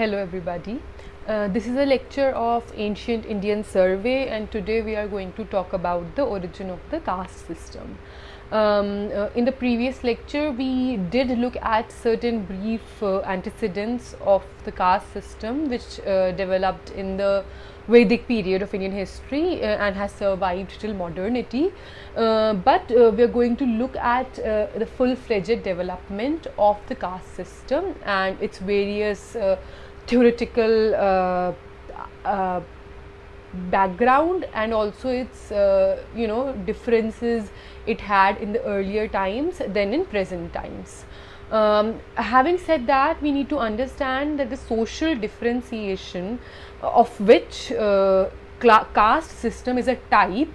Hello everybody. This is a lecture of Ancient Indian Survey, and today we are going to talk about the origin of the caste system. In the previous lecture we did look at certain brief antecedents of the caste system which developed in the Vedic period of Indian history and has survived till modernity, but we are going to look at the full-fledged development of the caste system and its various theoretical background, and also its differences it had in the earlier times than in present times. Having said that, we need to understand that the social differentiation of which caste system is a type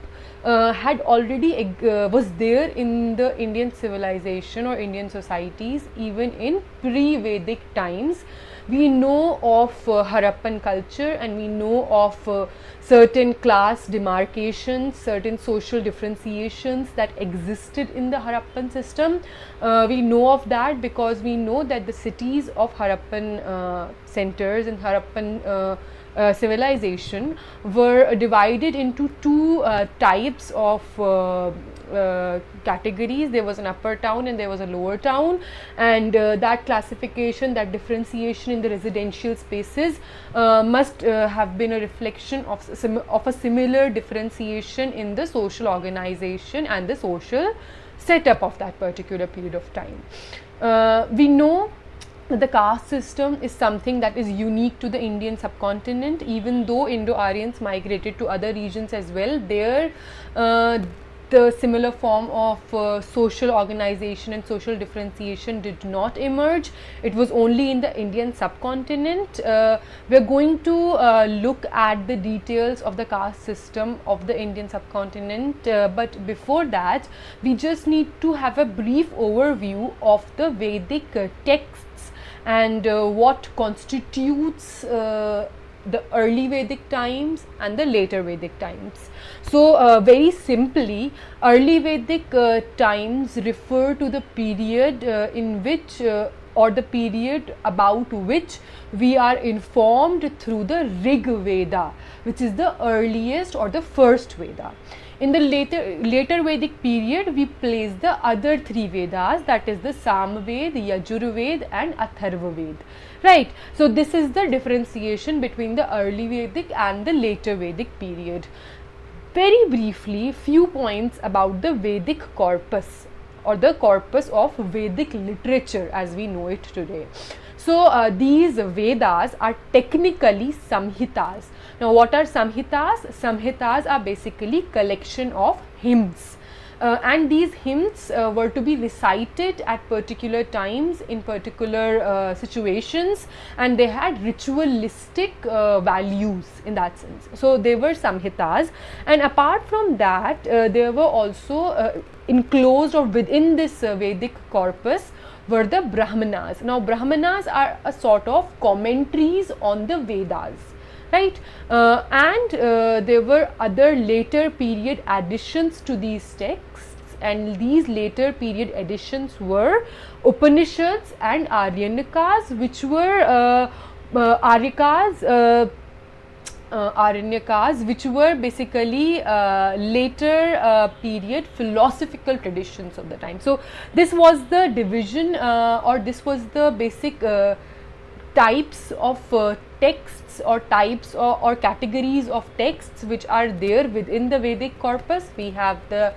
had already was there in the Indian civilization or Indian societies even in pre-Vedic times. We know of Harappan culture, and we know of certain class demarcations, certain social differentiations that existed in the Harappan system. We know of that because we know that the cities of Harappan centers and Harappan civilization were divided into two types of categories. There was an upper town and there was a lower town, and that classification, that differentiation in the residential spaces must have been a reflection of a similar differentiation in the social organization and the social setup of that particular period of time. We know the caste system is something that is unique to the Indian subcontinent. Even though Indo-Aryans migrated to other regions as well, there the similar form of social organization and social differentiation did not emerge. It was only in the Indian subcontinent. We are going to look at the details of the caste system of the Indian subcontinent, but before that we just need to have a brief overview of the Vedic texts and what constitutes the early Vedic times and the later Vedic times. So very simply, early Vedic times refer to the period in which or the period about which we are informed through the Rig Veda, which is the earliest or the first Veda. In the later Vedic period, we place the other three Vedas, that is the Samved, Yajurved and Atharvaved. Right. So this is the differentiation between the early Vedic and the later Vedic period. Very briefly, few points about the Vedic corpus or the corpus of Vedic literature as we know it today. So these Vedas are technically Samhitas. Now what are Samhitas? Samhitas are basically collection of hymns. And these hymns were to be recited at particular times in particular situations, and they had ritualistic values in that sense. So they were Samhitas, and apart from that there were also enclosed or within this Vedic corpus were the Brahmanas. Now Brahmanas are a sort of commentaries on the Vedas, right? And there were other later period additions to these texts, and these later period additions were Upanishads and Aranyakas, which were Aranyakas, which were basically later period philosophical traditions of the time. So this was the division or this was the basic types of texts or types or categories of texts which are there within the Vedic corpus. We have the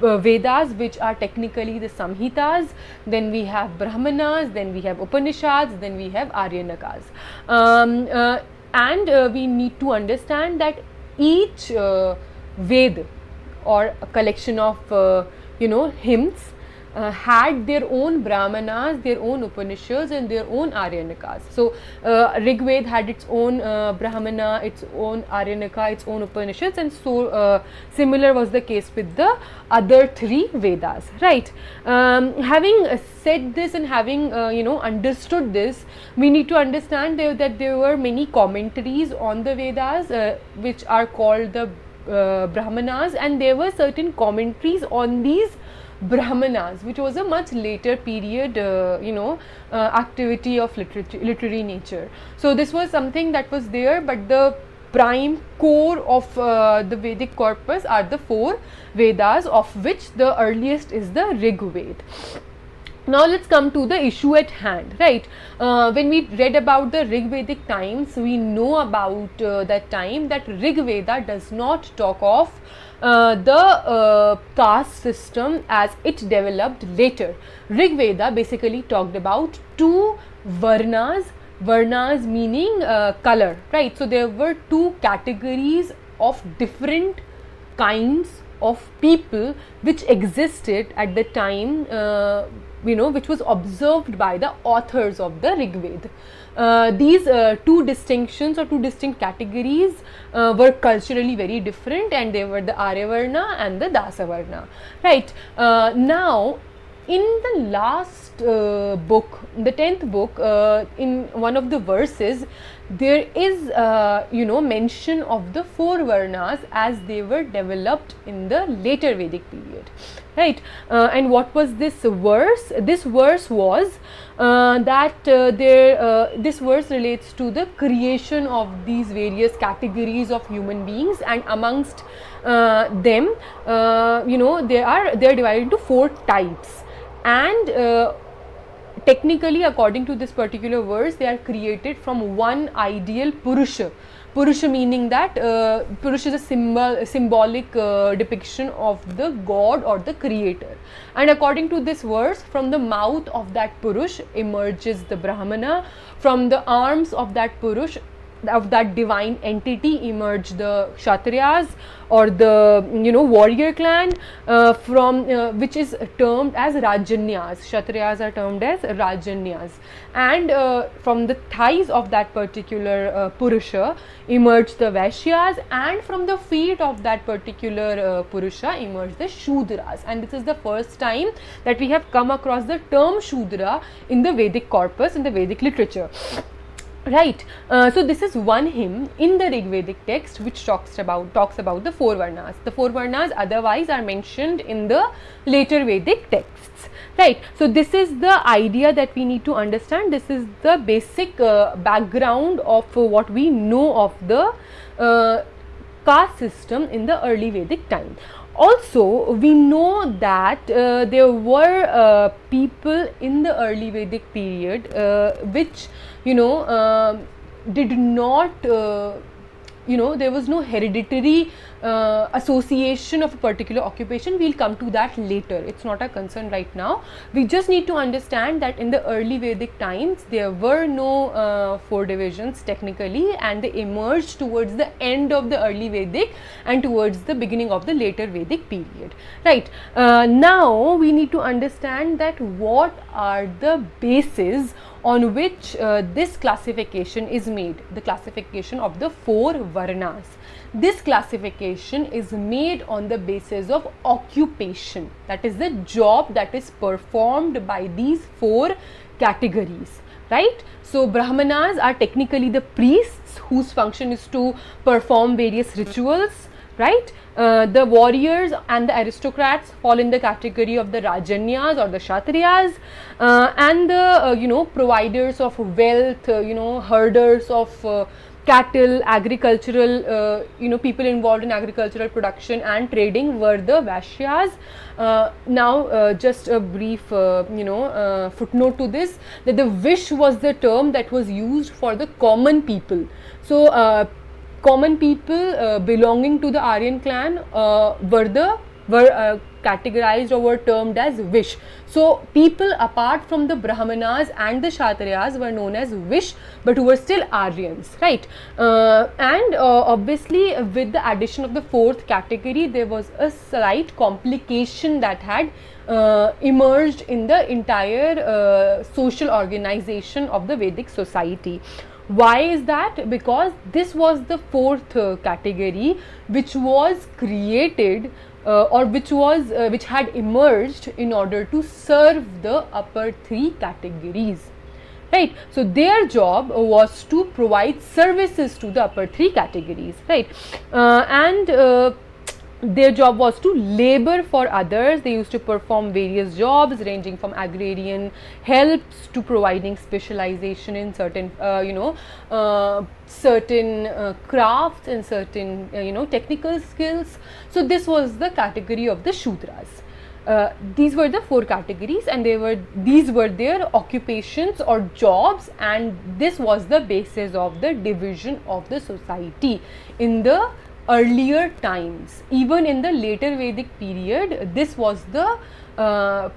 Vedas, which are technically the Samhitas, then we have Brahmanas, then we have Upanishads, then we have Aranyakas. And we need to understand that each Ved or a collection of hymns had their own Brahmanas, their own Upanishads and their own Aranyakas. So Rig Ved had its own Brahmana, its own Aranyaka, its own Upanishads, and so similar was the case with the other three Vedas, right? Having said this and having understood this, we need to understand that there were many commentaries on the Vedas which are called the Brahmanas, and there were certain commentaries on these Brahmanas, which was a much later period, activity of literary nature. So this was something that was there, but the prime core of the Vedic corpus are the 4 Vedas, of which the earliest is the Rig Veda. Now let's come to the issue at hand, right? When we read about the Rig Vedic times, we know about that time that Rig Veda does not talk of the caste system as it developed later. Rig Veda basically talked about 2 varnas meaning color, right? So there were 2 categories of different kinds of people which existed at the time, which was observed by the authors of the Rig Veda. These 2 distinctions or 2 distinct categories were culturally very different, and they were the Aryavarna and the Dasavarna, right? Now in the last book, the 10th book, in one of the verses, there is mention of the 4 varnas as they were developed in the later Vedic period, right? And what was this verse? This verse was this verse relates to the creation of these various categories of human beings, and amongst them, they are divided into 4 types, and technically, according to this particular verse, they are created from one ideal Purusha. Purusha meaning that Purusha is a symbolic depiction of the god or the creator. And according to this verse, from the mouth of that Purush emerges the Brahmana. From the arms of that Purush, of that divine entity, emerge the Kshatriyas or the warrior clan, from which is termed as Rajanyas. Kshatriyas are termed as Rajanyas, and from the thighs of that particular Purusha emerge the Vaishyas, and from the feet of that particular Purusha emerge the Shudras. And this is the first time that we have come across the term Shudra in the Vedic corpus, in the Vedic literature. Right. So this is one hymn in the Rig Vedic text which talks about the 4 varnas. The 4 varnas otherwise are mentioned in the later Vedic texts. Right. So this is the idea that we need to understand. This is the basic background of what we know of the caste system in the early Vedic time. Also, we know that there were people in the early Vedic period which did not, there was no hereditary association of a particular occupation. We'll come to that later. It's not a concern right now. We just need to understand that in the early Vedic times, there were no 4 divisions technically, and they emerged towards the end of the early Vedic and towards the beginning of the later Vedic period. Right. Now, we need to understand that what are the bases on which this classification is made, the classification of the 4 varnas. This classification is made on the basis of occupation, that is the job that is performed by these 4 categories, right? So Brahmanas are technically the priests whose function is to perform various rituals, right? The warriors and the aristocrats fall in the category of the Rajanyas or the Kshatriyas, and the providers of wealth, herders of cattle, agricultural, people involved in agricultural production and trading were the Vaishyas. Now, just a brief, footnote to this, that the Vish was the term that was used for the common people. So, common people belonging to the Aryan clan were categorized or were termed as Vish. So people apart from the Brahmanas and the Kshatriyas were known as Vish, but who were still Aryans, right? And obviously with the addition of the 4th category, there was a slight complication that had emerged in the entire social organization of the Vedic society. Why is that? Because this was the 4th category which was created or which had emerged in order to serve the upper 3 categories, right? So their job was to provide services to the upper 3 categories, right? And their job was to labor for others. They used to perform various jobs ranging from agrarian helps to providing specialization in certain certain crafts and certain technical skills. So this was the category of the Shudras. These were the 4 categories, and these were their occupations or jobs, and this was the basis of the division of the society in the earlier times. Even in the later Vedic period, this was the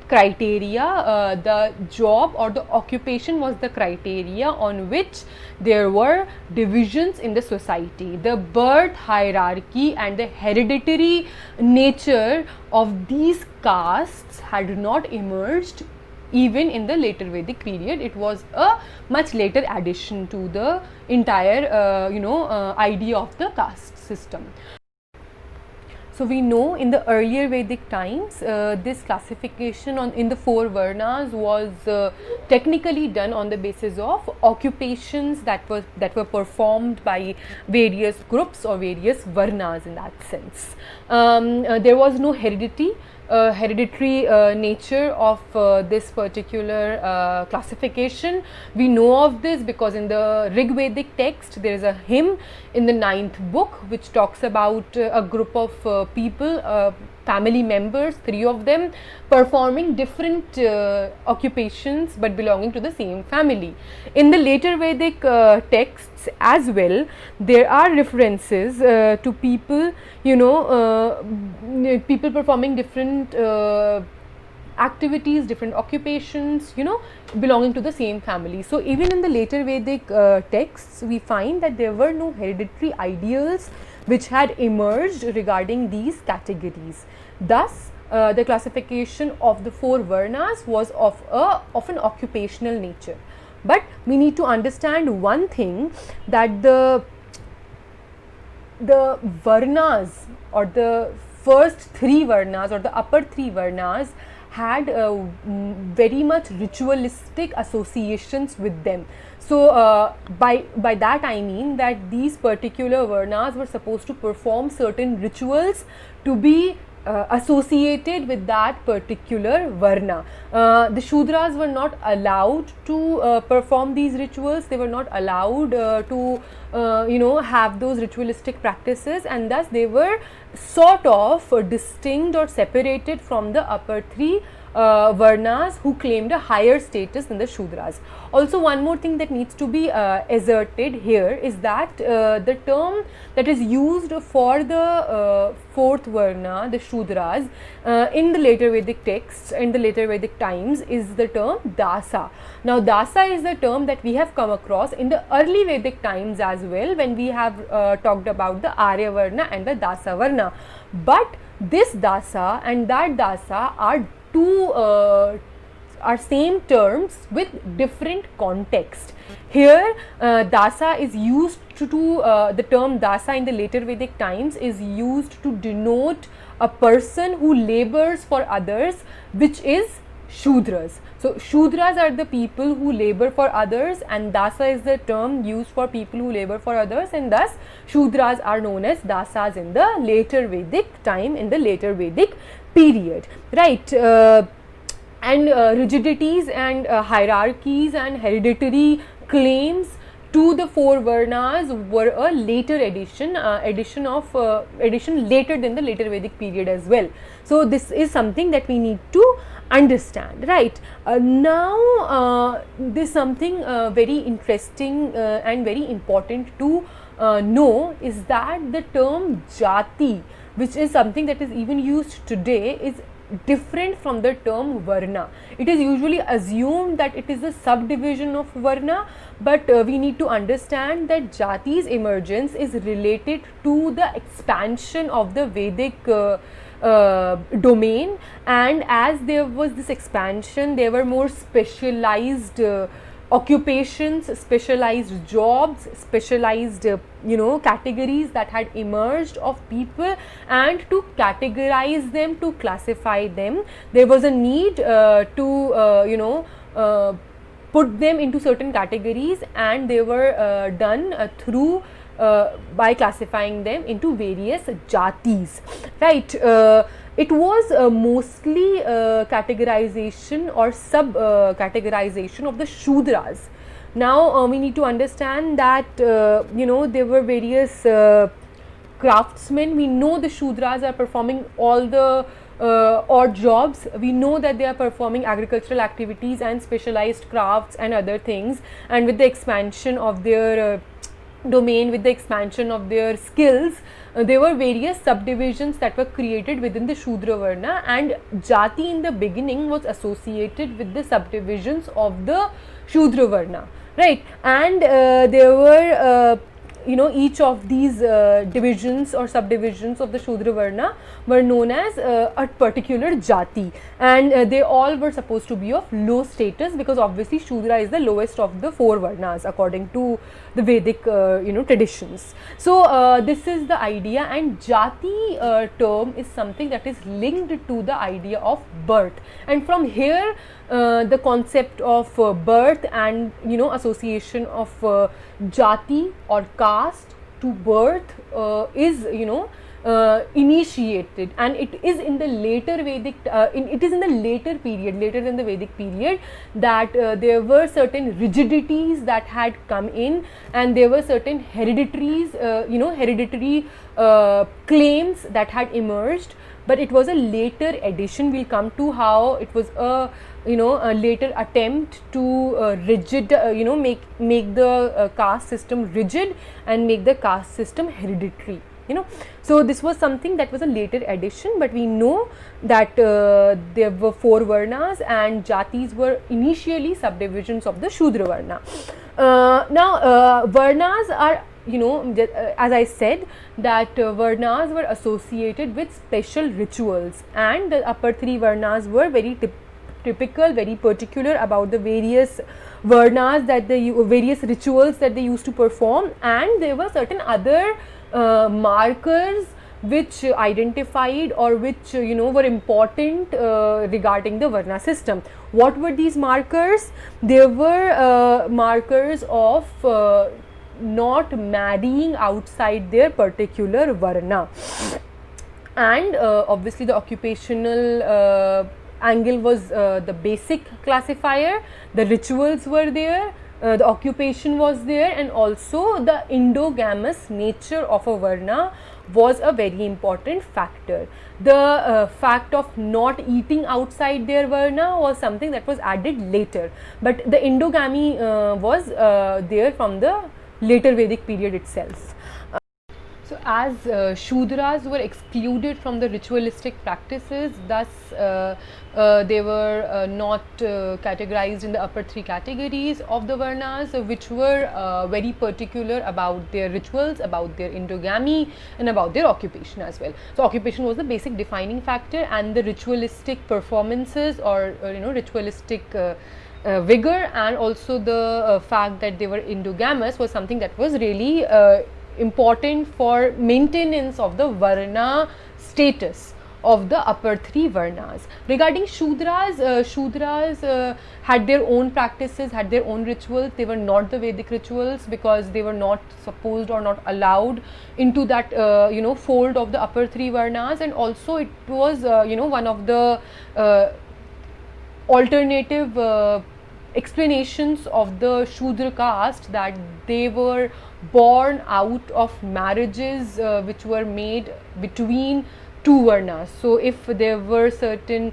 criteria, the job or the occupation was the criteria on which there were divisions in the society. The birth hierarchy and the hereditary nature of these castes had not emerged even in the later Vedic period. It was a much later addition to the entire idea of the caste system. So we know in the earlier Vedic times, this classification in the 4 Varnas was technically done on the basis of occupations that were performed by various groups or various Varnas in that sense. There was no hereditary nature of this particular classification. We know of this because in the Rig Vedic text there is a hymn in the 9th book which talks about a group of people, family members, 3 of them, performing different occupations but belonging to the same family. In the later Vedic texts as well, there are references to people, people performing different activities, different occupations, belonging to the same family. So even in the later Vedic texts, we find that there were no hereditary ideals which had emerged regarding these categories. Thus, the classification of the 4 Varnas was of an occupational nature. But we need to understand one thing, that the Varnas or the first 3 Varnas or the upper 3 Varnas had very much ritualistic associations with them. So by that I mean that these particular Varnas were supposed to perform certain rituals to be associated with that particular Varna. The Shudras were not allowed to perform these rituals. They were not allowed to have those ritualistic practices, and thus they were sort of distinct or separated from the upper 3 Varnas who claimed a higher status than the Shudras. Also, one more thing that needs to be asserted here is that the term that is used for the 4th Varna, the Shudras, in the later Vedic texts, in the later Vedic times, is the term Dasa. Now, Dasa is the term that we have come across in the early Vedic times as well, when we have talked about the Arya Varna and the Dasa Varna. But this Dasa and that Dasa are same terms with different context. Here Dasa is used to the term Dasa in the later Vedic times is used to denote a person who labors for others, which is Shudras. So Shudras are the people who labor for others, and Dasa is the term used for people who labor for others, and thus Shudras are known as Dasas in the later Vedic time, in the later Vedic period, right? And rigidities and hierarchies and hereditary claims to the 4 Varnas were a later addition later than the later Vedic period as well. So this is something that we need to understand, right? Now this is something very interesting and very important to know, is that the term Jati, which is something that is even used today, is different from the term Varna. It is usually assumed that it is a subdivision of Varna, but we need to understand that Jati's emergence is related to the expansion of the Vedic domain, and as there was this expansion, there were more specialized occupations, specialized jobs, specialized categories that had emerged of people, and to categorize them, to classify them, there was a need to put them into certain categories, and they were done through by classifying them into various jatis, right. It was mostly categorization or sub categorization of the Shudras. Now we need to understand that there were various craftsmen. We know the Shudras are performing all the odd jobs. We know that they are performing agricultural activities and specialized crafts and other things, and with the expansion of their domain, with the expansion of their skills, there were various subdivisions that were created within the Shudra Varna, and Jati in the beginning was associated with the subdivisions of the Shudra Varna, right. And there were each of these divisions or subdivisions of the Shudra Varna were known as a particular jati, and they all were supposed to be of low status, because obviously Shudra is the lowest of the 4 Varnas according to the Vedic traditions. So this is the idea, and jati term is something that is linked to the idea of birth, and from here the concept of birth and association of jati or caste to birth is initiated, and it is in the later Vedic it is in the later period, later than the Vedic period, that there were certain rigidities that had come in, and there were certain hereditary claims that had emerged, but it was a later addition. We'll come to how it was a later attempt to make the caste system rigid and make the caste system hereditary. So this was something that was a later addition, but we know that there were 4 Varnas, and jatis were initially subdivisions of the Shudra Varna. Now Varnas are, as I said, that Varnas were associated with special rituals, and the upper 3 Varnas were very typical, very particular about the various Varnas that various rituals that they used to perform, and there were certain other markers which identified or which were important regarding the Varna system. What were these markers? There were markers of not marrying outside their particular Varna, and obviously the occupational angle was the basic classifier, the rituals were there, the occupation was there, and also the endogamous nature of a Varna was a very important factor. The fact of not eating outside their Varna was something that was added later, but the endogamy was there from the later Vedic period itself. So as Shudras were excluded from the ritualistic practices, thus they were not categorized in the upper 3 categories of the Varnas, which were very particular about their rituals, about their endogamy, and about their occupation as well. So occupation was the basic defining factor, and the ritualistic performances or ritualistic vigor, and also the fact that they were endogamous was something that was really important for maintenance of the Varna status of the upper 3 Varnas. Regarding Shudras, Shudras had their own practices, had their own rituals. They were not the Vedic rituals, because they were not supposed or not allowed into that fold of the upper 3 Varnas, and also it was one of the alternative explanations of the Shudra caste, that they were born out of marriages which were made between 2 Varnas. So if there were certain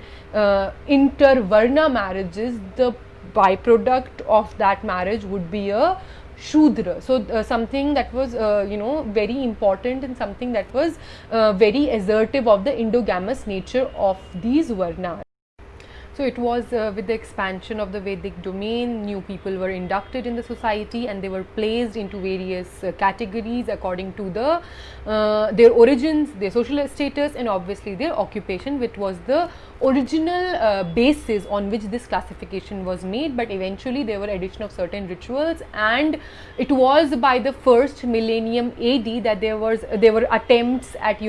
inter-Varna marriages, the byproduct of that marriage would be a Shudra. So something that was very important, and something that was very assertive of the endogamous nature of these Varnas. So it was with the expansion of the Vedic domain, new people were inducted in the society, and they were placed into various categories according to their origins, their social status, and obviously their occupation, which was the original basis on which this classification was made, but eventually there were addition of certain rituals, and it was by the first millennium AD that there were attempts at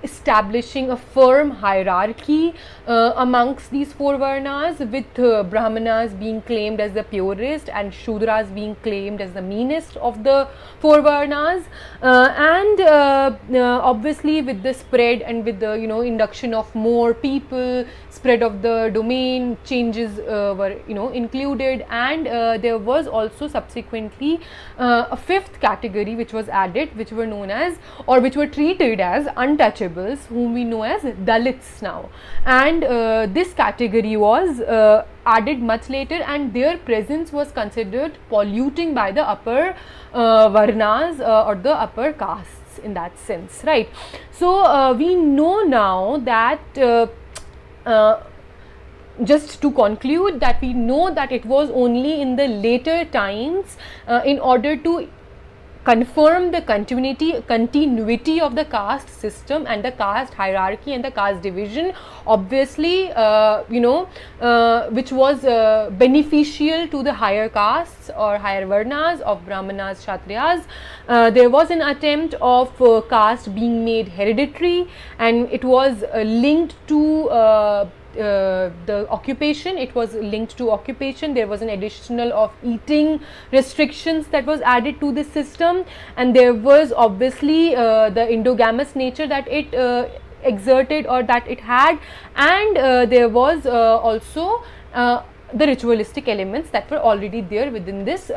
establishing a firm hierarchy amongst these four varnas, with Brahmanas being claimed as the purest and Shudras being claimed as the meanest of the four varnas, and obviously with the spread and with the induction of more people, spread of the domain, changes were included, and there was also subsequently a fifth category which was added, which were known as, or which were treated as, untouchables, whom we know as Dalits now. And this category was added much later, and their presence was considered polluting by the upper varnas or the upper castes in that sense, right? So we know now that just to conclude, that we know that it was only in the later times, in order to confirm the continuity of the caste system and the caste hierarchy and the caste division, obviously which was beneficial to the higher castes or higher varnas of Brahmanas, Kshatriyas. There was an attempt of caste being made hereditary, and it was linked to the occupation. It was linked to occupation. There was an additional of eating restrictions that was added to this system, and there was obviously the endogamous nature that it exerted or that it had, and there was also the ritualistic elements that were already there within this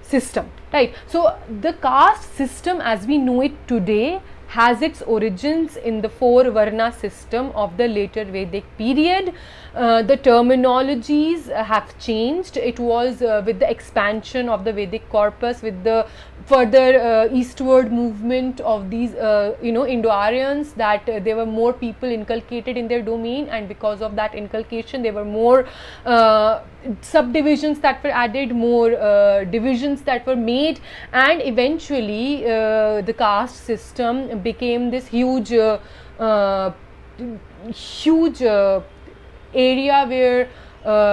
system, right? So the caste system as we know it today has its origins in the four varna system of the later Vedic period. The terminologies have changed. It was with the expansion of the Vedic corpus, with the further eastward movement of these Indo-Aryans, that there were more people inculcated in their domain, and because of that inculcation there were more subdivisions that were added, more divisions that were made, and eventually the caste system became this huge area where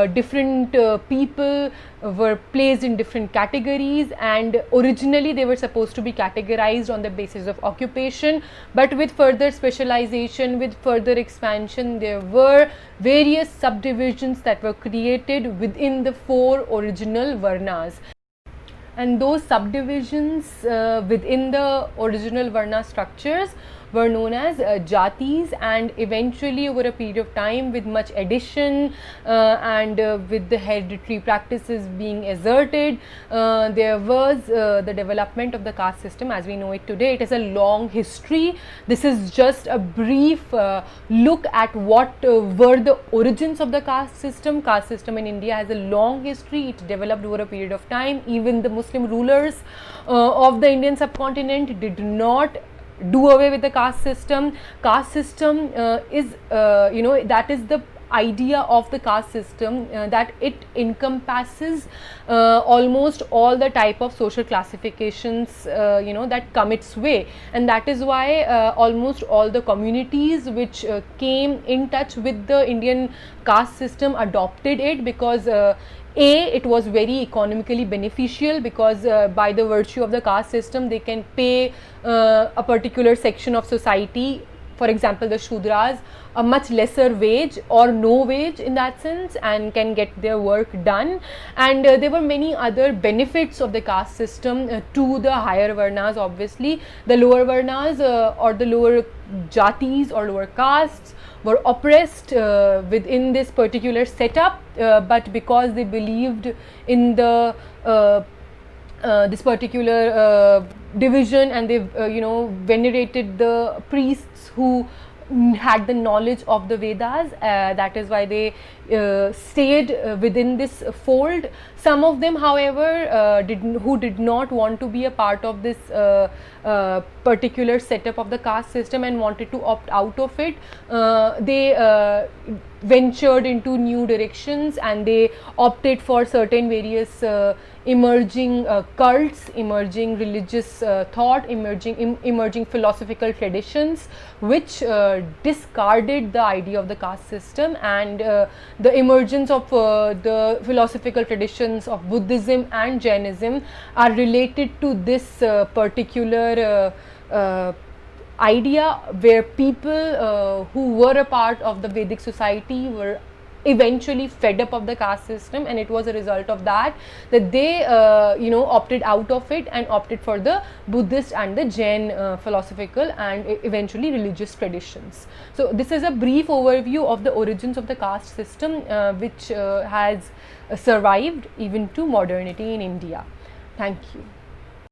different people were placed in different categories, and originally they were supposed to be categorized on the basis of occupation, but with further specialization, with further expansion, there were various subdivisions that were created within the four original varnas. And those subdivisions within the original varna structures were known as jatis, and eventually over a period of time, with much addition and with the hereditary practices being asserted, there was the development of the caste system as we know it today. It is a long history. This is just a brief look at what were the origins of the caste system. Caste system in India has a long history. It developed over a period of time. Even the Muslim rulers of the Indian subcontinent did not do away with the caste system. Caste system is that is the idea of the caste system, that it encompasses almost all the type of social classifications that come its way, and that is why almost all the communities which came in touch with the Indian caste system adopted it, because it was very economically beneficial, because by the virtue of the caste system they can pay a particular section of society, for example the Shudras, a much lesser wage or no wage in that sense, and can get their work done. And there were many other benefits of the caste system to the higher varnas. Obviously the lower varnas or the lower jatis or lower castes were oppressed within this particular setup, but because they believed in the this particular division, and they venerated the priests who had the knowledge of the Vedas, that is why they stayed within this fold. Some of them, however, who did not want to be a part of this particular setup of the caste system and wanted to opt out of it, they ventured into new directions, and they opted for certain various emerging cults, emerging religious thought, emerging philosophical traditions which discarded the idea of the caste system, and the emergence of the philosophical traditions of Buddhism and Jainism are related to this particular idea, where people who were a part of the Vedic society were eventually fed up of the caste system, and it was a result of that they opted out of it and opted for the Buddhist and the Jain philosophical and eventually religious traditions. So this is a brief overview of the origins of the caste system which has survived even to modernity in India. Thank you.